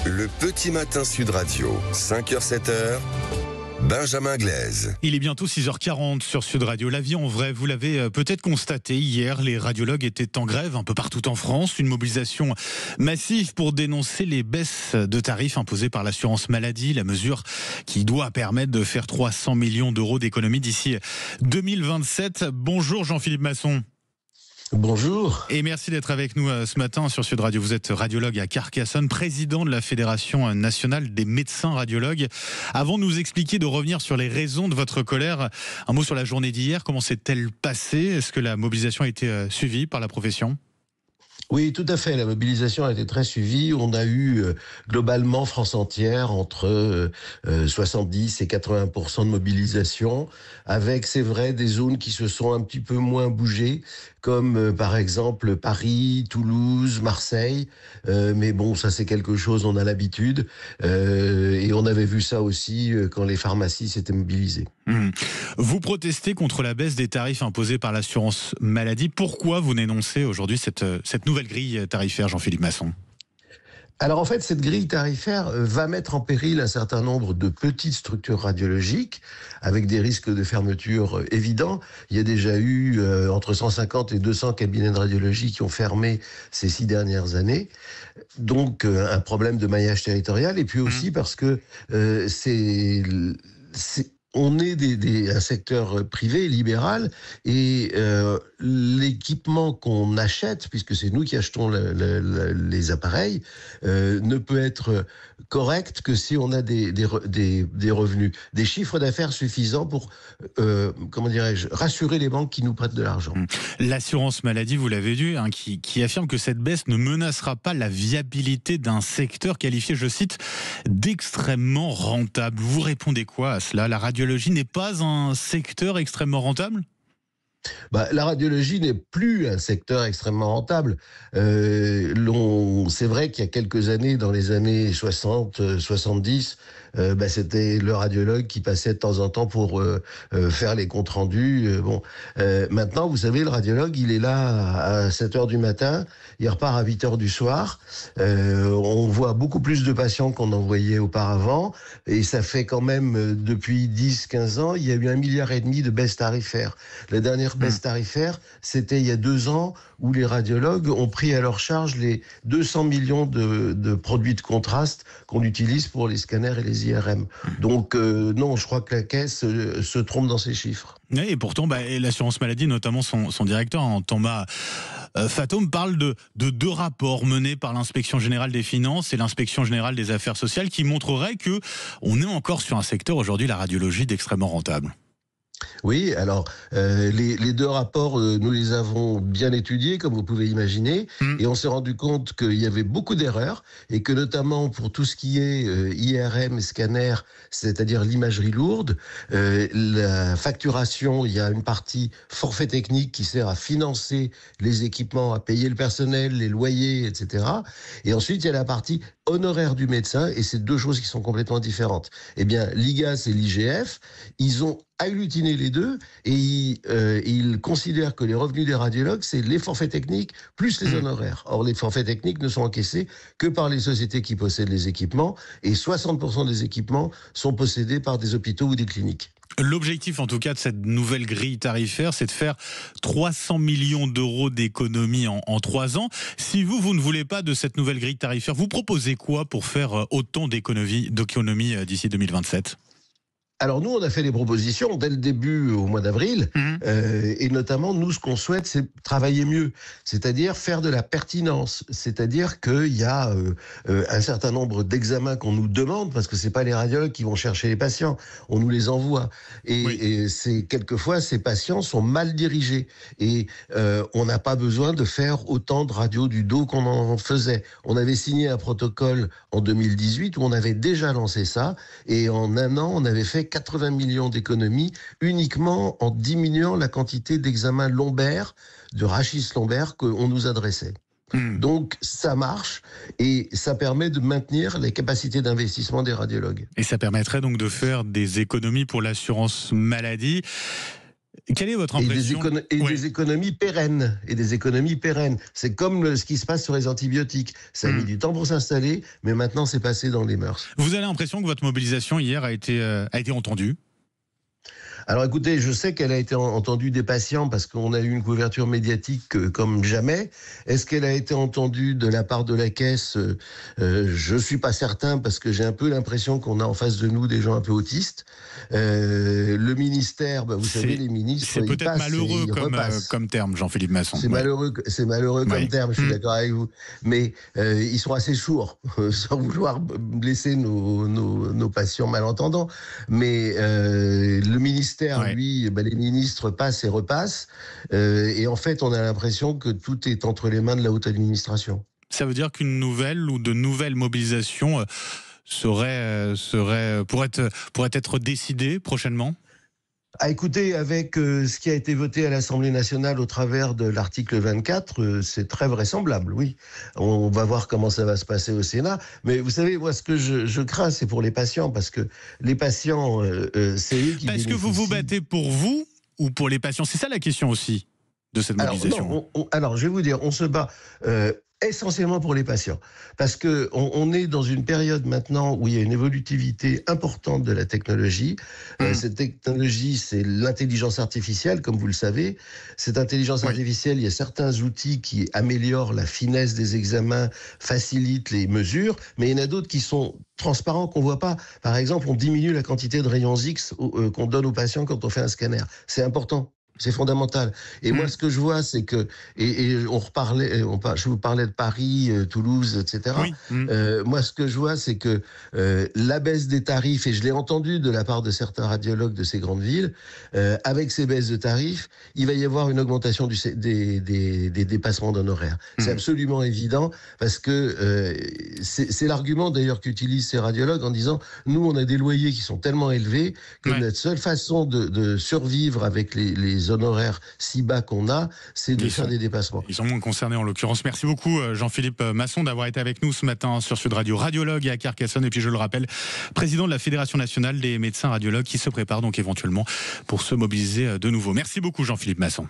Le petit matin Sud Radio, 5h-7h, Benjamin Glaise. Il est bientôt 6h40 sur Sud Radio. La vie en vrai, vous l'avez peut-être constaté hier, les radiologues étaient en grève un peu partout en France. Une mobilisation massive pour dénoncer les baisses de tarifs imposées par l'assurance maladie. La mesure qui doit permettre de faire 300 millions d'euros d'économies d'ici 2027. Bonjour Jean-Philippe Masson. Bonjour. Et merci d'être avec nous ce matin sur Sud Radio. Vous êtes radiologue à Carcassonne, président de la Fédération nationale des médecins radiologues. Avant de nous expliquer, de revenir sur les raisons de votre colère, un mot sur la journée d'hier. Comment s'est-elle passée? Est-ce que la mobilisation a été suivie par la profession? Oui, tout à fait. La mobilisation a été très suivie. On a eu globalement France entière entre 70 et 80% de mobilisation, avec, c'est vrai, des zones qui se sont un petit peu moins bougées, comme par exemple Paris, Toulouse, Marseille. Mais bon, ça c'est quelque chose, on a l'habitude. Et on avait vu ça aussi quand les pharmacies s'étaient mobilisées. Vous protestez contre la baisse des tarifs imposés par l'assurance maladie. Pourquoi vous dénoncez aujourd'hui cette nouvelle grille tarifaire, Jean-Philippe Masson? Alors en fait, cette grille tarifaire va mettre en péril un certain nombre de petites structures radiologiques avec des risques de fermeture évidents. Il y a déjà eu entre 150 et 200 cabinets de radiologie qui ont fermé ces 6 dernières années. Donc un problème de maillage territorial, et puis aussi parce que on est un secteur privé, libéral, et l'équipement qu'on achète, puisque c'est nous qui achetons les appareils, ne peut être correct que si on a des revenus, des chiffres d'affaires suffisants pour, rassurer les banques qui nous prêtent de l'argent. L'assurance maladie, vous l'avez dit, qui affirme que cette baisse ne menacera pas la viabilité d'un secteur qualifié, je cite, d'extrêmement rentable. Vous répondez quoi à cela? La radiologie n'est pas un secteur extrêmement rentable? La radiologie n'est plus un secteur extrêmement rentable. C'est vrai qu'il y a quelques années, dans les années 60, 70, c'était le radiologue qui passait de temps en temps pour faire les comptes rendus. Maintenant, vous savez, le radiologue, il est là à 7h du matin, il repart à 8h du soir. On voit beaucoup plus de patients qu'on en voyait auparavant, et ça fait quand même, depuis 10-15 ans, il y a eu 1,5 milliard de baisse tarifaire. La dernière baisse tarifaire, c'était il y a 2 ans, où les radiologues ont pris à leur charge les 200 millions de produits de contraste qu'on utilise pour les scanners et les IRM. Donc non, je crois que la caisse se trompe dans ses chiffres. Et pourtant, l'assurance maladie, notamment son directeur, Thomas Fantôme, parle de 2 rapports menés par l'inspection générale des finances et l'inspection générale des affaires sociales qui montreraient que on est encore sur un secteur aujourd'hui, la radiologie, d'extrêmement rentable. Oui, alors les 2 rapports, nous les avons bien étudiés, comme vous pouvez imaginer, et on s'est rendu compte qu'il y avait beaucoup d'erreurs, et que notamment pour tout ce qui est IRM, scanner, c'est-à-dire l'imagerie lourde, la facturation, il y a une partie forfait technique qui sert à financer les équipements, à payer le personnel, les loyers, etc. Et ensuite, il y a la partie honoraire du médecin, et c'est 2 choses qui sont complètement différentes. Eh bien, l'IGAS et l'IGF, ils ont agglutiner les deux, et ils considèrent que les revenus des radiologues, c'est les forfaits techniques plus les honoraires. Or, les forfaits techniques ne sont encaissés que par les sociétés qui possèdent les équipements, et 60% des équipements sont possédés par des hôpitaux ou des cliniques. L'objectif, en tout cas, de cette nouvelle grille tarifaire, c'est de faire 300 millions d'euros d'économies en 3 ans. Si vous ne voulez pas de cette nouvelle grille tarifaire, vous proposez quoi pour faire autant d'économies d'ici 2027 ? Alors nous, on a fait des propositions dès le début au mois d'avril, et notamment, nous, ce qu'on souhaite, c'est travailler mieux, c'est-à-dire faire de la pertinence, c'est-à-dire qu'il y a un certain nombre d'examens qu'on nous demande, parce que c'est pas les radiologues qui vont chercher les patients, on nous les envoie, et c'est quelquefois, ces patients sont mal dirigés, et on n'a pas besoin de faire autant de radios du dos qu'on en faisait. On avait signé un protocole en 2018 où on avait déjà lancé ça, et en 1 an, on avait fait 80 millions d'économies uniquement en diminuant la quantité d'examens lombaires, de rachis lombaires qu'on nous adressait. Donc ça marche, et ça permet de maintenir les capacités d'investissement des radiologues. Et ça permettrait donc de faire des économies pour l'assurance maladie. Quelle est votre impression? Des économies pérennes. Et des économies pérennes. C'est comme ce qui se passe sur les antibiotiques. Ça a mis du temps pour s'installer, mais maintenant c'est passé dans les mœurs. Vous avez l'impression que votre mobilisation hier a été entendue? Alors écoutez, je sais qu'elle a été entendue des patients parce qu'on a eu une couverture médiatique comme jamais. Est-ce qu'elle a été entendue de la part de la Caisse? Je suis pas certain parce que j'ai un peu l'impression qu'on a en face de nous des gens un peu autistes. Le ministère, vous savez, les ministres, c'est peut-être malheureux comme terme, Jean-Philippe Masson. C'est malheureux comme terme, je suis d'accord avec vous. Mais ils sont assez sourds, sans vouloir blesser nos patients malentendants. Mais le ministère, lui, les ministres passent et repassent. Et en fait, on a l'impression que tout est entre les mains de la haute administration. Ça veut dire qu'une nouvelle ou de nouvelles mobilisations pourraient être décidées prochainement? Écoutez, avec ce qui a été voté à l'Assemblée nationale au travers de l'article 24, c'est très vraisemblable, oui. On va voir comment ça va se passer au Sénat. Mais vous savez, moi, ce que je crains, c'est pour les patients, parce que les patients, c'est eux qui bénéficient. Est-ce que vous vous battez pour vous ou pour les patients? C'est ça la question aussi de cette mobilisation. Alors, je vais vous dire, on se bat essentiellement pour les patients. Parce qu'on est dans une période maintenant où il y a une évolutivité importante de la technologie. Cette technologie, c'est l'intelligence artificielle, comme vous le savez. Cette intelligence artificielle, il y a certains outils qui améliorent la finesse des examens, facilitent les mesures, mais il y en a d'autres qui sont transparents, qu'on ne voit pas. Par exemple, on diminue la quantité de rayons X qu'on donne aux patients quand on fait un scanner. C'est important. C'est fondamental. Et moi, ce que je vois, c'est que, je vous parlais de Paris, Toulouse, etc. Moi, ce que je vois, c'est que la baisse des tarifs, et je l'ai entendu de la part de certains radiologues de ces grandes villes, avec ces baisses de tarifs, il va y avoir une augmentation des dépassements d'honoraires. C'est absolument évident, parce que c'est l'argument d'ailleurs qu'utilisent ces radiologues en disant, nous, on a des loyers qui sont tellement élevés que notre seule façon de survivre avec les honoraires si bas qu'on a, c'est de faire des dépassements. Ils sont moins concernés en l'occurrence. Merci beaucoup Jean-Philippe Masson d'avoir été avec nous ce matin sur Sud Radio, radiologue à Carcassonne et puis je le rappelle, président de la Fédération nationale des médecins radiologues qui se prépare donc éventuellement pour se mobiliser de nouveau. Merci beaucoup Jean-Philippe Masson.